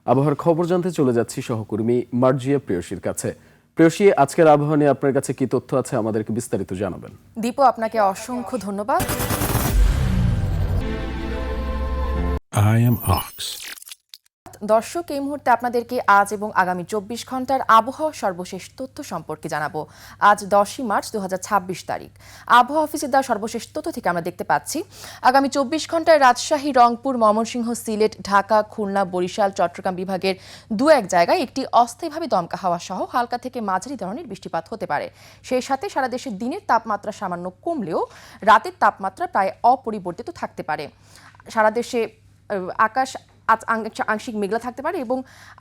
আবহাওয়ার খবর জানতে চলে যাচ্ছি সহকর্মী মার্জিয়া প্রেয়সীর কাছে। প্রেয়সী, আজকের আবহাওয়া নিয়ে আপনার কাছে কি তথ্য আছে, আমাদেরকে বিস্তারিত জানাবেন। দীপু, আপনাকে অসংখ্য ধন্যবাদ। I am Ox. দর্শক, এই মুহূর্তে আপনাদেরকে আজ এবং আগামী 24 ঘন্টার আবহাওয়া সর্বশেষ তথ্য সম্পর্কে জানাবো। আজ 10ই মার্চ 2026 তারিখ। আবহাওয়া অফিসের দেওয়া সর্বশেষ তথ্য থেকে আমরা দেখতে পাচ্ছি আগামী 24 ঘন্টায় রাজশাহী, রংপুর, ময়মনসিংহ, সিলেট, ঢাকা, খুলনা, বরিশাল, চট্টগ্রাম বিভাগের দু এক জায়গায় একটি অস্থায়ীভাবে দমকা হাওয়া সহ হালকা থেকে মাঝারি ধরনের বৃষ্টিপাত হতে পারে। সেই সাথে সারা দেশের দিনের তাপমাত্রা সামান্য কমলেও রাতের তাপমাত্রা প্রায় অপরিবর্তিত থাকতে পারে। সারা দেশে আকাশ আজ আংশিক মেঘলা থাকতে পারে এবং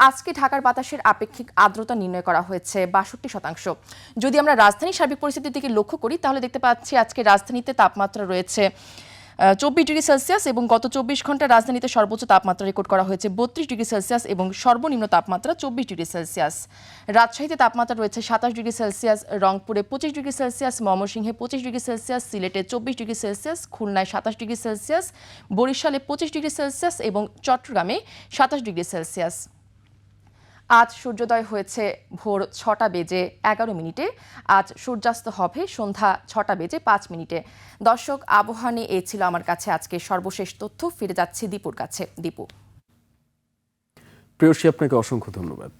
আজকে ঢাকার বাতাসের আপেক্ষিক আর্দ্রতা নির্ণয় করা হয়েছে 62%। যদি আমরা রাজধানীর সার্বিক পরিস্থিতির দিকে লক্ষ্য করি তাহলে দেখতে পাচ্ছি আজকে রাজধানীতে তাপমাত্রা রয়েছে 24 ডিগ্রি সেলসিয়াস এবং গত 24 ঘন্টায় রাজধানীতে সর্বোচ্চ তাপমাত্রা রেকর্ড করা হয়েছে 32 ডিগ্রি সেলসিয়াস এবং সর্বনিম্ন তাপমাত্রা 24 ডিগ্রি সেলসিয়াস। রাজশাহীতে তাপমাত্রা রয়েছে 27 ডিগ্রি সেলসিয়াস, রংপুরে 25 ডিগ্রি সেলসিয়াস, ময়মনসিংহে 25 ডিগ্রি সেলসিয়াস, সিলেটে 24 ডিগ্রি সেলসিয়াস, খুলনায় 27 ডিগ্রি সেলসিয়াস, বরিশালে 25 ডিগ্রি সেলসিয়াস এবং চট্টগ্রামে 27 ডিগ্রি সেলসিয়াস। আজ সূর্যোদয় হয়েছে ভোর 6টা বেজে 11 মিনিটে। আজ সূর্যাস্ত হবে সন্ধ্যা 6টা বেজে 5 মিনিটে। দর্শক, আবহাওয়া নিয়ে এই ছিল আমার কাছে আজকে সর্বশেষ তথ্য। ফিরে যাচ্ছি দীপুর কাছে। দীপু। প্রেয়সী, আপনাকে অসংখ্য ধন্যবাদ।